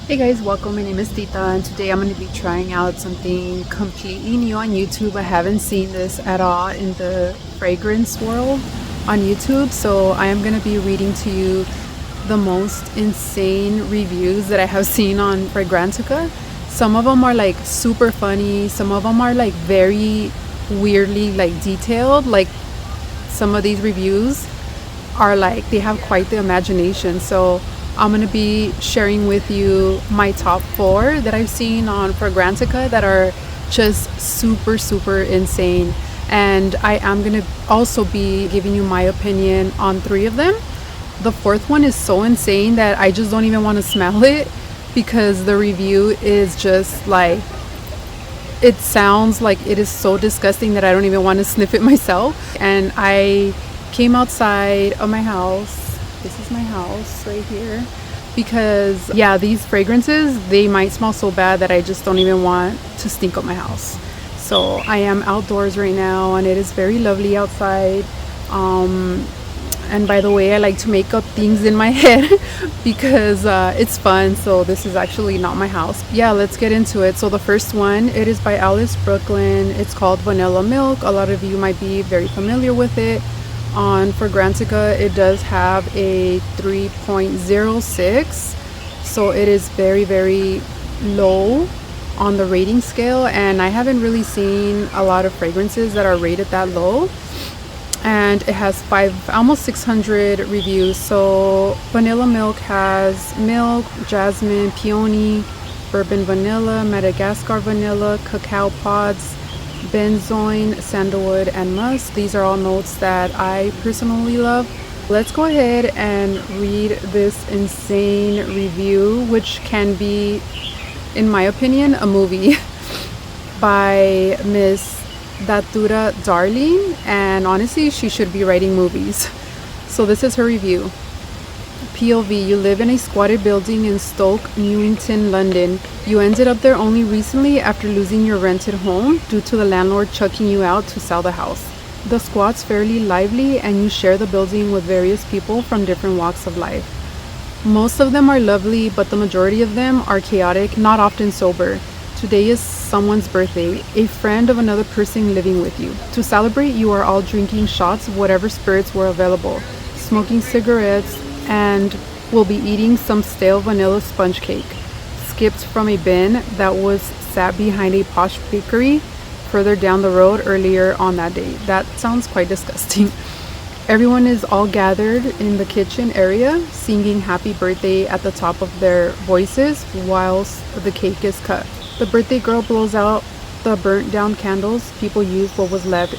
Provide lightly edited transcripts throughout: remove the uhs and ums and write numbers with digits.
Hey guys, welcome. My name is Tita, and today I'm going to be trying out something completely new on YouTube. I haven't seen this at all in the fragrance world on YouTube, so I am going to be reading to you the most insane reviews that I have seen on Fragrantica. Some of them are like super funny, some of them are like very weirdly like detailed. Like some of these reviews are like they have quite the imagination. So I'm going to be sharing with you my top 4 that I've seen on Fragrantica that are just super insane. And I am going to also be giving you my opinion on 3 of them. The 4th one is so insane that I just don't even want to smell it because the review is just like, it sounds like it is so disgusting that I don't even want to sniff it myself. And I came outside of my house. This is my house right here, because yeah, these fragrances, they might smell so bad that I just don't even want to stink up my house. So I am outdoors right now and it is very lovely outside. And by the way, I like to make up things in my head because it's fun. So this is actually not my house. Yeah, let's get into it. So the first one, it is by Ellis Brooklyn. It's called Vanilla Milk. A lot of you might be very familiar with it. On Fragrantica, it does have a 3.06, so it is very low on the rating scale, and I haven't really seen a lot of fragrances that are rated that low. And it has almost 600 reviews. So Vanilla Milk has milk, jasmine, peony, bourbon vanilla, Madagascar vanilla, cacao pods, benzoin, sandalwood, and musk. These are all notes that I personally love. Let's go ahead and read this insane review, which can be, in my opinion, a movie by Miss Datura-Darling, and honestly, she should be writing movies. So this is her review. POV, you live in a squatted building in Stoke Newington, London. You ended up there only recently after losing your rented home due to the landlord chucking you out to sell the house. The squat's fairly lively and you share the building with various people from different walks of life. Most of them are lovely, but the majority of them are chaotic, not often sober. Today is someone's birthday, a friend of another person living with you. To celebrate, you are all drinking shots of whatever spirits were available, smoking cigarettes, and will be eating some stale vanilla sponge cake skipped from a bin that was sat behind a posh bakery further down the road earlier on that day. That sounds quite disgusting. Everyone is all gathered in the kitchen area singing happy birthday at the top of their voices whilst the cake is cut. The birthday girl blows out the burnt down candles. People use what was left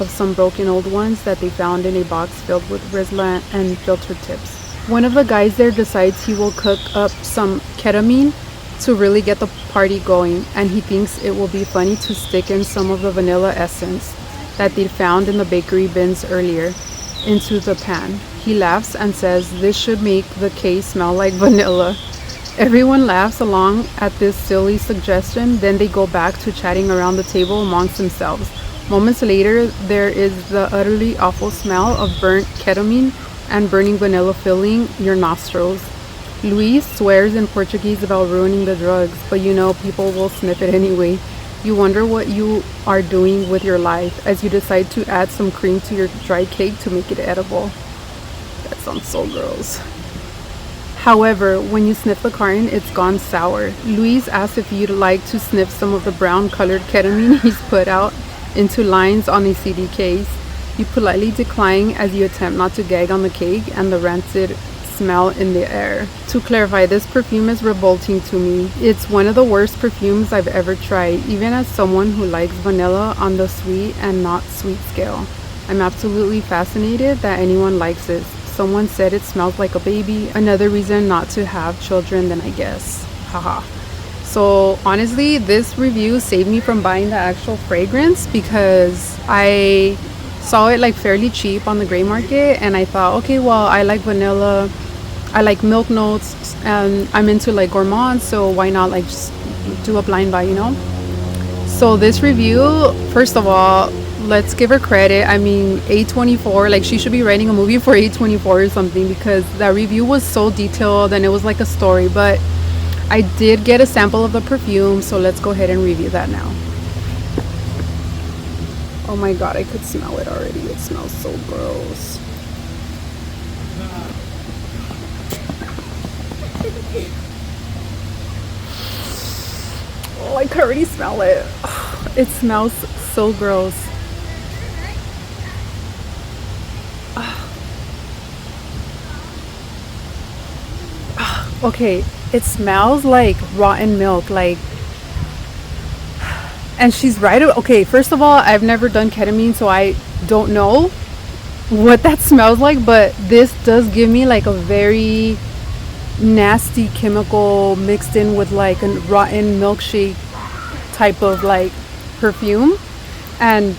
of some broken old ones that they found in a box filled with Rizla and filter tips. One of the guys there decides he will cook up some ketamine to really get the party going, and he thinks it will be funny to stick in some of the vanilla essence that they found in the bakery bins earlier into the pan. He laughs and says this should make the cake smell like vanilla. Everyone laughs along at this silly suggestion, then they go back to chatting around the table amongst themselves. Moments later, there is the utterly awful smell of burnt ketamine and burning vanilla filling your nostrils. Luis swears in Portuguese about ruining the drugs, but you know people will sniff it anyway. You wonder what you are doing with your life as you decide to add some cream to your dry cake to make it edible. That sounds so gross. However, when you sniff the carton, it's gone sour. Luis asks if you'd like to sniff some of the brown colored ketamine he's put out into lines on a CD case. You politely decline as you attempt not to gag on the cake and the rancid smell in the air. To clarify, this perfume is revolting to me. It's one of the worst perfumes I've ever tried, even as someone who likes vanilla on the sweet and not sweet scale. I'm absolutely fascinated that anyone likes it. Someone said it smells like a baby. Another reason not to have children then, I guess. Haha. So honestly, this review saved me from buying the actual fragrance because I saw it like fairly cheap on the gray market, and I thought, okay, well, I like vanilla, I like milk notes, and I'm into like gourmand, so why not like just do a blind buy, you know? So this review, first of all, let's give her credit. I mean, A24, like she should be writing a movie for A24 or something, because that review was so detailed and it was like a story. But I did get a sample of the perfume, so let's go ahead and review that now. Oh my god, I could smell it already. It smells so gross. Oh, I could already smell it. It smells so gross. Okay, it smells like rotten milk, like, and she's right. Okay, first of all, I've never done ketamine, so I don't know what that smells like, but this does give me like a very nasty chemical mixed in with like a rotten milkshake type of like perfume. And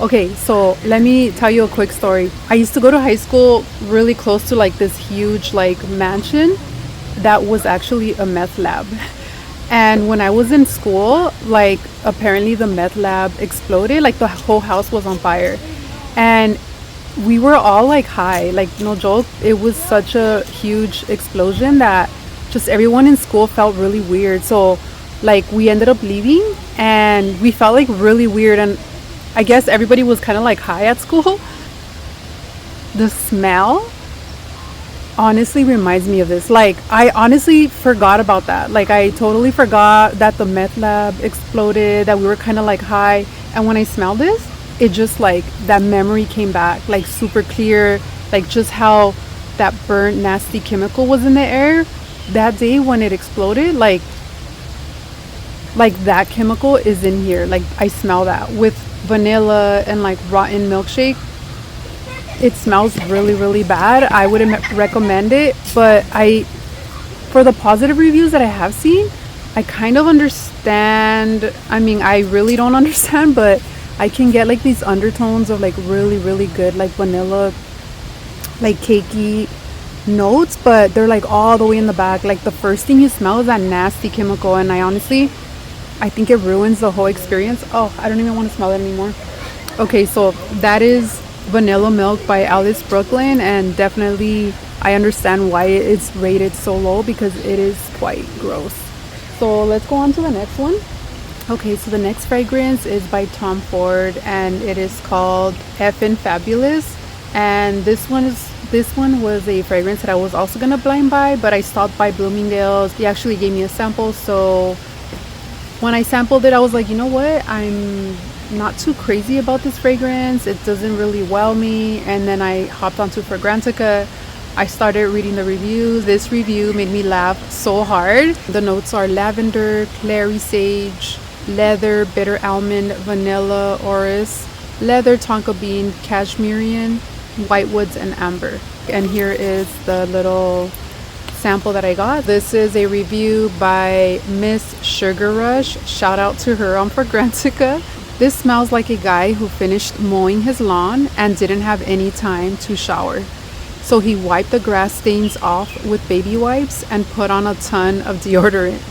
okay, so let me tell you a quick story. I used to go to high school really close to like this huge like mansion that was actually a meth lab. And when I was in school, like apparently the meth lab exploded, like the whole house was on fire. And we were all like high, like no joke. It was such a huge explosion that just everyone in school felt really weird. So like we ended up leaving and we felt like really weird, and I guess everybody was kind of like high at school. The smell honestly reminds me of this. Like I honestly forgot about that. Like I totally forgot that the meth lab exploded, that we were kind of like high, and when I smelled this, it just like that memory came back like super clear, like just how that burnt nasty chemical was in the air that day when it exploded. Like that chemical is in here. Like I smell that with vanilla and like rotten milkshake. It smells really, really bad. I wouldn't recommend it, but for the positive reviews that I have seen, I kind of understand. I mean, I really don't understand, but I can get like these undertones of like really, really good like vanilla, like cakey notes, but they're like all the way in the back. Like the first thing you smell is that nasty chemical, and I think it ruins the whole experience. Oh, I don't even want to smell it anymore. Okay, so that is Vanilla Milk by Ellis Brooklyn, and definitely I understand why it's rated so low, because it is quite gross. So let's go on to the next one. Okay, so the next fragrance is by Tom Ford, and it is called Effin' Fabulous. And this one was a fragrance that I was also gonna blind buy, but I stopped by Bloomingdale's. They actually gave me a sample, so when I sampled it, I was like, you know what, I'm not too crazy about this fragrance. It doesn't really wow me. And then I hopped onto Fragrantica. I started reading the reviews. This review made me laugh so hard. The notes are lavender, clary sage, leather, bitter almond, vanilla, orris, leather, tonka bean, cashmerian, whitewoods, and amber. And here is the little sample that I got. This is a review by mrssugarrush. Shout out to her on Fragrantica. This smells like a guy who finished mowing his lawn and didn't have any time to shower. So he wiped the grass stains off with baby wipes and put on a ton of deodorant.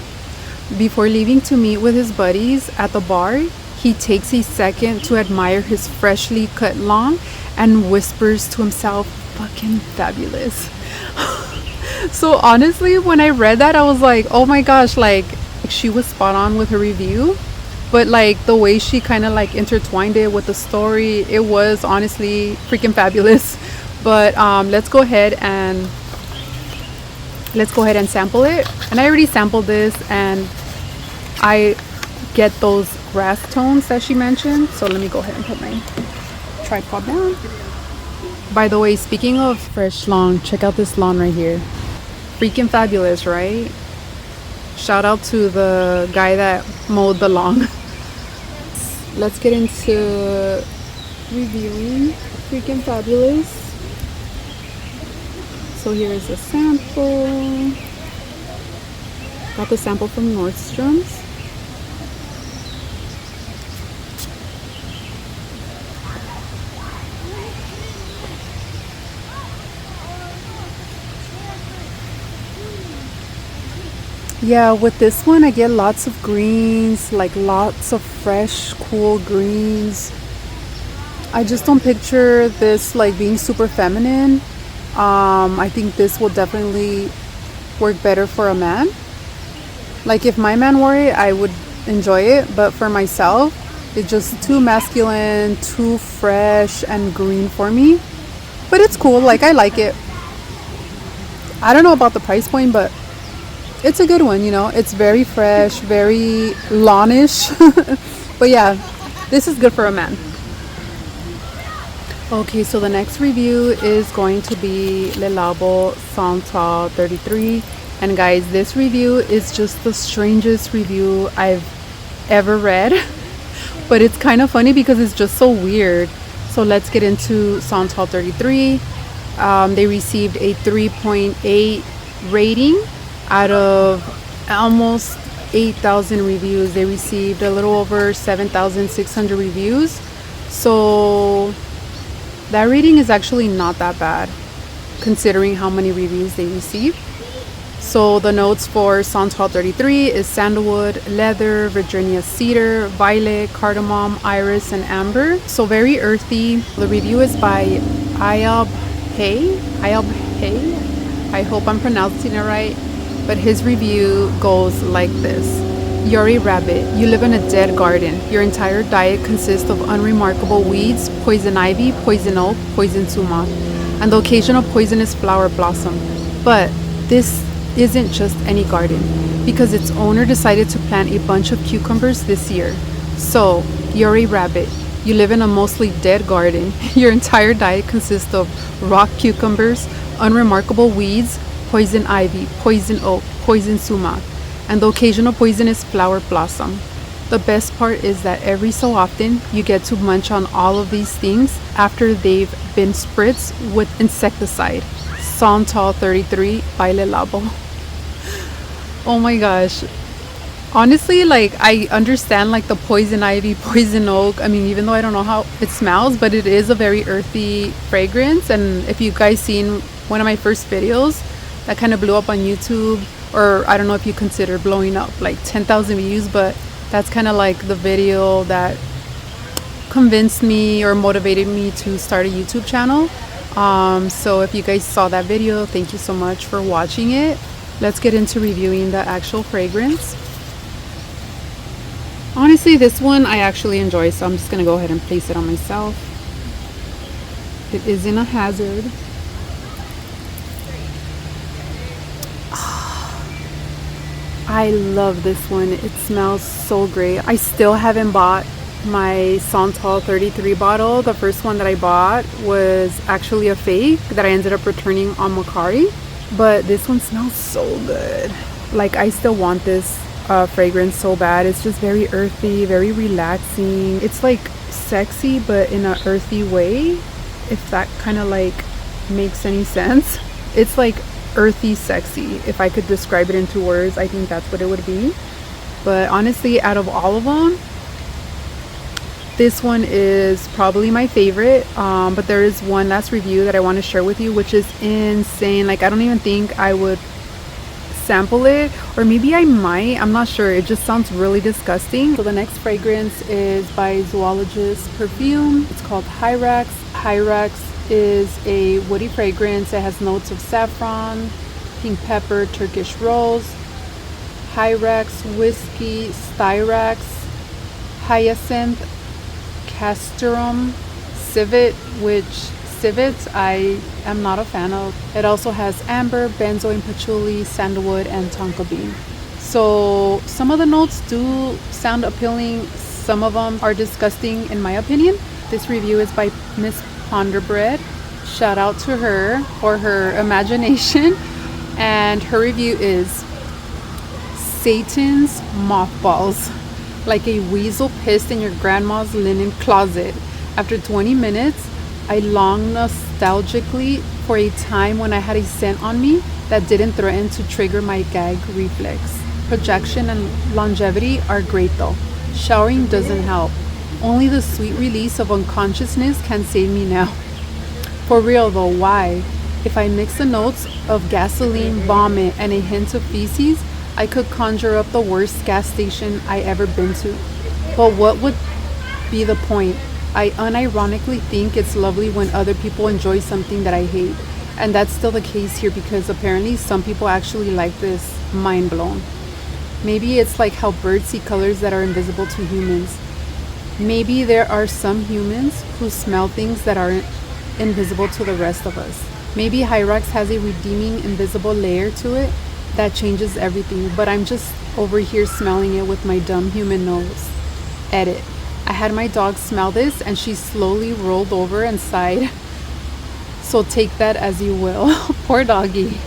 Before leaving to meet with his buddies at the bar, he takes a second to admire his freshly cut lawn and whispers to himself, "Fucking fabulous." So honestly, when I read that, I was like, oh my gosh, like she was spot on with her review. But like the way she kind of like intertwined it with the story, it was honestly freaking fabulous. But let's go ahead and sample it. And I already sampled this, and I get those grass tones that she mentioned. So let me go ahead and put my tripod down. By the way, speaking of fresh lawn, check out this lawn right here. Freaking fabulous, right? Shout out to the guy that mowed the lawn. Let's get into reviewing Freaking Fabulous. So here is a sample. Got the sample from Nordstrom's. Yeah, with this one I get lots of greens, like lots of fresh, cool greens. I just don't picture this like being super feminine. I think this will definitely work better for a man. Like if my man wore it, I would enjoy it, but for myself, it's just too masculine, too fresh and green for me. But it's cool, like I like it. I don't know about the price point, but it's a good one, you know. It's very fresh, very lawn-ish. But yeah, this is good for a man. Okay, so the next review is going to be Le Labo Santal 33. And guys, this review is just the strangest review I've ever read. But it's kind of funny because it's just so weird. So let's get into Santal 33. They received a 3.8 rating out of almost 8,000 reviews. They received a little over 7,600 reviews. So that rating is actually not that bad considering how many reviews they received. So the notes for Santal 33 is sandalwood, leather, Virginia cedar, violet, cardamom, iris, and amber. So very earthy. The review is by iobhai. I hope I'm pronouncing it right. But his review goes like this. You're a rabbit. You live in a dead garden. Your entire diet consists of unremarkable weeds, poison ivy, poison oak, poison sumac, and the occasional poisonous flower blossom. But this isn't just any garden, because its owner decided to plant a bunch of cucumbers this year. So, you're a rabbit. You live in a mostly dead garden. Your entire diet consists of rock cucumbers, unremarkable weeds, poison ivy, poison oak, poison sumac, and the occasional poisonous flower blossom. The best part is that every so often you get to munch on all of these things after they've been spritzed with insecticide. Santal 33 by Le Labo. Oh my gosh. Honestly, like I understand like the poison ivy, poison oak. I mean, even though I don't know how it smells, but it is a very earthy fragrance. And if you guys seen one of my first videos that kind of blew up on YouTube, or I don't know if you consider blowing up, like 10,000 views, but that's kind of like the video that convinced me or motivated me to start a YouTube channel. So if you guys saw that video, thank you so much for watching it. Let's get into reviewing the actual fragrance. Honestly, this one I actually enjoy, so I'm just gonna go ahead and place it on myself. It isn't a hazard. I love this one. It smells so great. I still haven't bought my Santal 33 bottle. The first one that I bought was actually a fake that I ended up returning on Mercari, but this one smells so good. Like I still want this fragrance so bad. It's just very earthy, very relaxing. It's like sexy but in an earthy way, if that kind of like makes any sense. It's like earthy sexy. If I could describe it in 2 words, I think that's what it would be. But honestly, out of all of them, this one is probably my favorite. But there is one last review that I want to share with you, which is insane. Like I don't even think I would sample it, or maybe I might, I'm not sure. It just sounds really disgusting. So the next fragrance is by Zoologist Perfume. It's called Hyrax. Hyrax is a woody fragrance. It has notes of saffron, pink pepper, Turkish rose, Hyrax, whiskey, styrax, hyacinth, castoreum, civet, which civets I am not a fan of. It also has amber, benzoin, patchouli, sandalwood, and tonka bean. So some of the notes do sound appealing. Some of them are disgusting in my opinion. This review is by Miss Ponderbread. Shout out to her for her imagination. And her review is Satan's mothballs, like a weasel pissed in your grandma's linen closet. After 20 minutes, I long nostalgically for a time when I had a scent on me that didn't threaten to trigger my gag reflex. Projection and longevity are great though. Showering doesn't help. Only the sweet release of unconsciousness can save me now. For real though, why? If I mix the notes of gasoline, vomit, and a hint of feces, I could conjure up the worst gas station I ever been to. But what would be the point? I unironically think it's lovely when other people enjoy something that I hate. And that's still the case here because apparently some people actually like this. Mind blown. Maybe it's like how birds see colors that are invisible to humans. Maybe there are some humans who smell things that aren't invisible to the rest of us. Maybe Hyrax has a redeeming invisible layer to it that changes everything, but I'm just over here smelling it with my dumb human nose. Edit. I had my dog smell this and she slowly rolled over and sighed. So take that as you will. Poor doggy.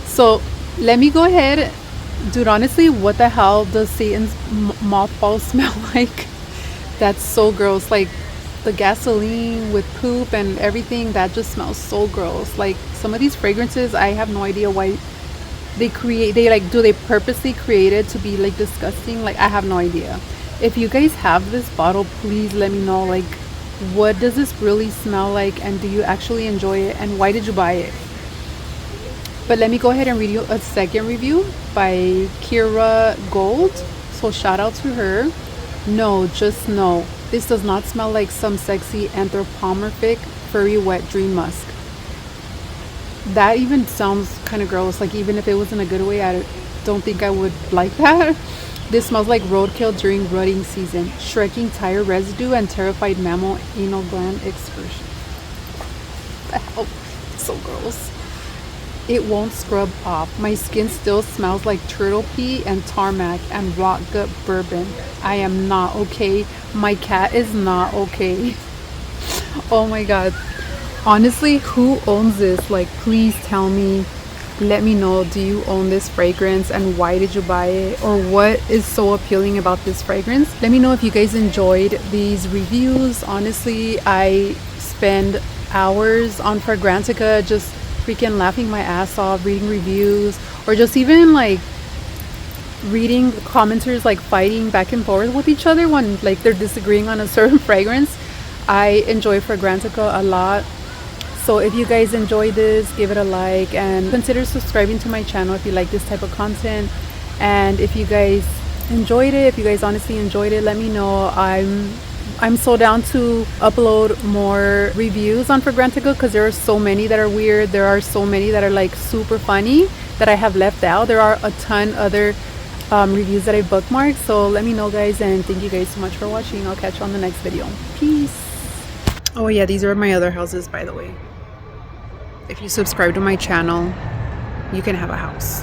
So let me go ahead. Dude, honestly, what the hell does Satan's mothball smell like? That's so gross. Like the gasoline with poop and everything, that just smells so gross. Like some of these fragrances, I have no idea why do they purposely create it to be like disgusting? Like I have no idea. If you guys have this bottle, please let me know, like, what does this really smell like, and do you actually enjoy it, and why did you buy it? But let me go ahead and read you a second review by Kiragold. So shout out to her. No, just no. This does not smell like some sexy anthropomorphic furry wet dream musk. That even sounds kind of gross. Like even if it was in a good way, I don't think I would like that. This smells like roadkill during rutting season. Shrieking tire residue and terrified mammal anal gland excursion. The hell? So gross. It won't scrub off. My skin still smells like turtle pee and tarmac and rot gut bourbon. I am not okay. My cat is not okay. Oh my god. Honestly, who owns this? Like, please tell me. Let me know, do you own this fragrance and why did you buy it, or what is so appealing about this fragrance? Let me know if you guys enjoyed these reviews. Honestly, I spend hours on Fragrantica just freaking laughing my ass off, reading reviews, or just even like reading commenters like fighting back and forth with each other when like they're disagreeing on a certain fragrance. I enjoy Fragrantica a lot. So if you guys enjoyed this, give it a like and consider subscribing to my channel if you like this type of content. And if you guys enjoyed it, if you guys honestly enjoyed it, let me know. I'm so down to upload more reviews on Fragrantica because there are so many that are weird. There are so many that are like super funny that I have left out. There are a ton other reviews that I bookmarked. So let me know, guys, and thank you guys so much for watching. I'll catch you on the next video. Peace. Oh yeah, these are my other houses, by the way. If you subscribe to my channel, you can have a house.